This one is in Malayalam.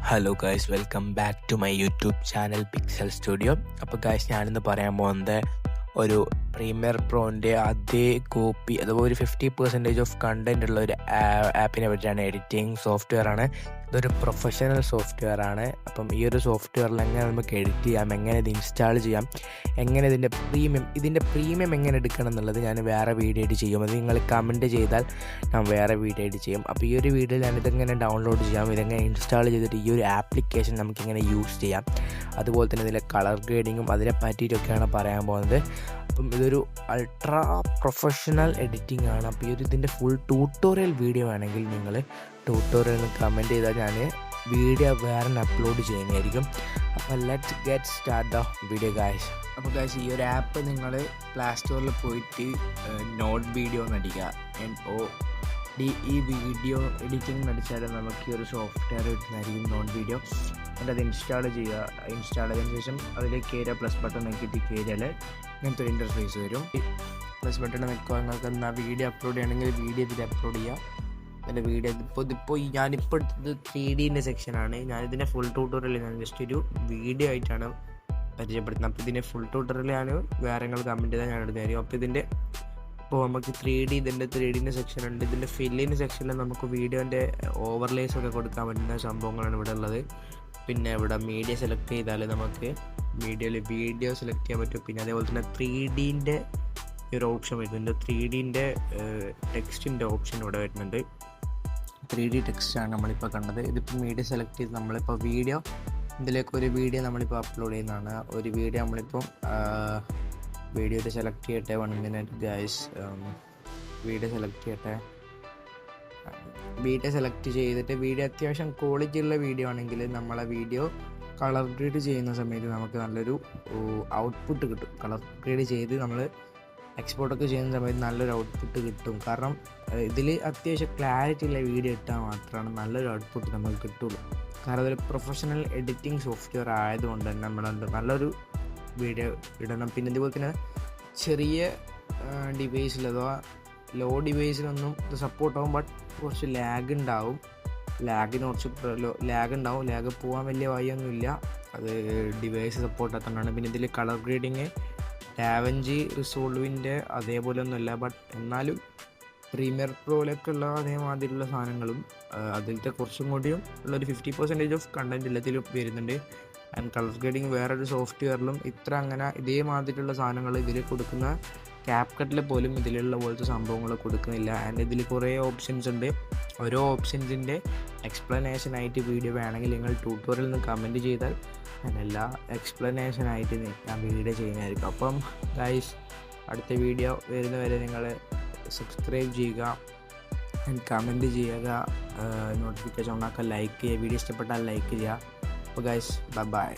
Hello guys, welcome back to my YouTube channel pixel studio. അപ്പോൾ ഗൈസ്, ഞാനിന്ന് പറയാൻ പോകുന്നത് ഒരു പ്രീമിയർ പ്രോൻ്റെ അതേ കോപ്പി അഥവാ ഒരു 50% ഓഫ് കണ്ടന്റ് ഉള്ള ഒരു ആപ്പിനെ പറ്റിയാണ്. എഡിറ്റിംഗ് സോഫ്റ്റ്വെയർ ആണ്. ഇതൊരു പ്രൊഫഷണൽ സോഫ്റ്റ്വെയർ ആണ്. അപ്പം ഈ ഒരു സോഫ്റ്റ്വെയറിൽ എങ്ങനെ നമുക്ക് എഡിറ്റ് ചെയ്യാം, എങ്ങനെ ഇത് ഇൻസ്റ്റാൾ ചെയ്യാം, എങ്ങനെ ഇതിൻ്റെ പ്രീമിയം എങ്ങനെ എടുക്കണം എന്നുള്ളത് ഞാൻ വേറെ വീഡിയോ ആയിട്ട് ചെയ്യും. അത് നിങ്ങൾ കമൻറ്റ് ചെയ്താൽ ഞാൻ വേറെ വീഡിയോ ആയിട്ട് ചെയ്യും. അപ്പോൾ ഈ ഒരു വീഡിയോയിൽ ഞാനിതെങ്ങനെ ഡൗൺലോഡ് ചെയ്യാം, ഇതെങ്ങനെ ഇൻസ്റ്റാൾ ചെയ്തിട്ട് ഈ ഒരു ആപ്ലിക്കേഷൻ നമുക്കിങ്ങനെ യൂസ് ചെയ്യാം, അതുപോലെ തന്നെ ഇതിലെ കളർ ഗ്രേഡിങ്ങും അതിനെ പറ്റിയിട്ടൊക്കെയാണ് പറയാൻ പോകുന്നത്. അപ്പം ഇതൊരു അൾട്രാ പ്രൊഫഷണൽ എഡിറ്റിംഗ് ആണ്. അപ്പോൾ ഇതിൻ്റെ ഫുൾ ട്യൂട്ടോറിയൽ വീഡിയോ ആണെങ്കിൽ നിങ്ങൾ ട്യൂട്ടോറിയൽ കമൻറ്റ് ചെയ്താൽ ഞാൻ വീഡിയോ വേറെ അപ്ലോഡ് ചെയ്യുന്നതായിരിക്കും. അപ്പോൾ let's get start the video guys. അപ്പോൾ ഗായ്സ്, ഈ ഒരു ആപ്പ് നിങ്ങൾ പ്ലേ സ്റ്റോറിൽ പോയിട്ട് നോട്ട് വീഡിയോ എന്ന് അടിക്കുക. ഈ വീഡിയോ എഡിറ്റിംഗ് അടിച്ചാൽ നമുക്ക് ഈ ഒരു സോഫ്റ്റ്വെയർ കിട്ടുന്നതായിരിക്കും, നോട്ട് വീഡിയോ. എന്നിട്ട് അത് ഇൻസ്റ്റാൾ ചെയ്യുക. ഇൻസ്റ്റാൾ ചെയ്തതിന് ശേഷം അതിലേക്ക് കയറുക, പ്ലസ് ബട്ടൺ നോക്കിയിട്ട് കയറിയാൽ ഇങ്ങനത്തെ ഒരു ഇൻ്റർഫേസ് വരും. പ്ലസ് ബട്ടൺ നിൽക്കുക, നിങ്ങൾക്ക് എന്നാൽ വീഡിയോ അപ്ലോഡ് ചെയ്യണമെങ്കിൽ വീഡിയോ ഇതിൽ അപ്ലോഡ് ചെയ്യുക. എൻ്റെ വീഡിയോ ഇതിപ്പോൾ ഞാനിപ്പോൾ എടുത്തത് 3D സെക്ഷനാണ്. ഞാനിതിൻ്റെ ഫുൾ ട്യൂട്ടോറിയൽ ഞാൻ ജസ്റ്റ് ഒരു വീഡിയോ ആയിട്ടാണ് പരിചയപ്പെടുത്തുന്നത്. അപ്പോൾ ഇതിൻ്റെ ഫുൾ ട്യൂട്ടോറിയൽ ഞാൻ വേറെ നിങ്ങൾ കമൻറ്റ് ചെയ്താൽ ഞാൻ എടുത്തായിരിക്കും. അപ്പോൾ ഇപ്പോൾ നമുക്ക് 3D ഇതിൻ്റെ 3D സെക്ഷൻ ഉണ്ട്. ഇതിൻ്റെ ഫില്ലിന് സെക്ഷനിൽ നമുക്ക് വീഡിയോൻ്റെ ഓവർലേസ് ഒക്കെ കൊടുക്കാൻ പറ്റുന്ന സംഭവങ്ങളാണ് ഇവിടെ ഉള്ളത്. പിന്നെ ഇവിടെ മീഡിയ സെലക്ട് ചെയ്താൽ നമുക്ക് വീഡിയോ സെലക്ട് ചെയ്യാൻ പറ്റും. പിന്നെ അതേപോലെ തന്നെ 3Dൻ്റെ ഒരു ഓപ്ഷൻ വരുന്നുണ്ട്. 3Dൻ്റെ ടെക്സ്റ്റിൻ്റെ ഓപ്ഷൻ ഇവിടെ വരുന്നുണ്ട്. 3D ടെക്സ്റ്റാണ് നമ്മളിപ്പോൾ കണ്ടത്. ഇതിപ്പോൾ മീഡിയ സെലക്ട് ചെയ്ത് നമ്മളിപ്പോൾ ഇതിലേക്ക് ഒരു വീഡിയോ നമ്മളിപ്പോൾ അപ്ലോഡ് ചെയ്യുന്നതാണ്. ഒരു വീഡിയോ നമ്മളിപ്പം വീഡിയോയുടെ സെലക്ട് ചെയ്യട്ടെ. 1 മിനിറ്റ് ഗൈസ്. വീഡിയോ സെലക്ട് ചെയ്യട്ടെ. വീഡിയോ സെലക്ട് ചെയ്തിട്ട് വീഡിയോ അത്യാവശ്യം ക്വാളിറ്റി ഉള്ള വീഡിയോ ആണെങ്കിൽ നമ്മളെ വീഡിയോ കളർ ഗ്രേഡ് ചെയ്യുന്ന സമയത്ത് നമുക്ക് നല്ലൊരു ഔട്ട്പുട്ട് കിട്ടും. കളർ ഗ്രേഡ് ചെയ്ത് നമ്മൾ എക്സ്പോർട്ടൊക്കെ ചെയ്യുന്ന സമയത്ത് നല്ലൊരു ഔട്ട്പുട്ട് കിട്ടും. കാരണം ഇതിൽ അത്യാവശ്യം ക്ലാരിറ്റി ഉള്ള വീഡിയോ ഇട്ടാൽ മാത്രമാണ് നല്ലൊരു ഔട്ട്പുട്ട് നമുക്ക് കിട്ടുള്ളൂ. കാരണം അതൊരു പ്രൊഫഷണൽ എഡിറ്റിംഗ് സോഫ്റ്റ്വെയർ ആയതുകൊണ്ട് തന്നെ നമ്മൾ നല്ലൊരു വീഡിയോ ഇടണം. പിന്നെ ഇതുപോലെ തന്നെ ചെറിയ ഡിവൈസിൽ അഥവാ ലോ ഡിവൈസിലൊന്നും ഇത് സപ്പോർട്ടാവും, ബട്ട് കുറച്ച് ലാഗ് ഉണ്ടാവും. ലാഗ് പോകാൻ വലിയ വഴിയൊന്നുമില്ല, അത് ഡിവൈസ് സപ്പോർട്ടാത്തതുകൊണ്ടാണ്. പിന്നെ ഇതിൽ കളർ ഗ്രേഡിങ് ഡാവിഞ്ചി റിസോൾവിൻ്റെ അതേപോലെ ഒന്നുമില്ല, ബട്ട് എന്നാലും പ്രീമിയർ പ്രോയിലൊക്കെ ഉള്ള അതേമാതിരിയുള്ള സാധനങ്ങളും അതിലത്തെ കുറച്ചും കൂടിയും ഉള്ളൊരു 50% ഓഫ് കണ്ടൻറ്റ് എല്ലാത്തിലും വരുന്നുണ്ട്. ആൻഡ് കളർ ഗ്രേഡിങ് വേറൊരു സോഫ്റ്റ്വെയറിലും ഇതേമാതിരിയുള്ള സാധനങ്ങൾ ഇതിൽ കൊടുക്കുന്ന ക്യാപ്കട്ടിൽ പോലും ഇതിലുള്ള പോലത്തെ സംഭവങ്ങൾ കൊടുക്കുന്നില്ല. ആൻഡ് ഇതിൽ കുറേ ഓപ്ഷൻസ് ഉണ്ട്. ഓരോ ഓപ്ഷൻസിൻ്റെ എക്സ്പ്ലനേഷനായിട്ട് വീഡിയോ വേണമെങ്കിൽ നിങ്ങൾ ട്യൂട്ടോറിയൽ നിന്ന് കമൻറ്റ് ചെയ്താൽ ഞാനെല്ലാ എക്സ്പ്ലനേഷനായിട്ട് ഞാൻ വീഡിയോ ചെയ്യുന്നതായിരിക്കും. അപ്പം ഗൈസ്, അടുത്ത വീഡിയോ വരുന്നവരെ നിങ്ങൾ സബ്സ്ക്രൈബ് ചെയ്യുക ആൻഡ് കമൻറ്റ് ചെയ്യുക, നോട്ടിഫിക്കേഷൻ ഓണാക്കുക, ലൈക്ക് ചെയ്യുക. വീഡിയോ ഇഷ്ടപ്പെട്ടാൽ ലൈക്ക് ചെയ്യുക. അപ്പോൾ ഗൈസ്, ബൈ.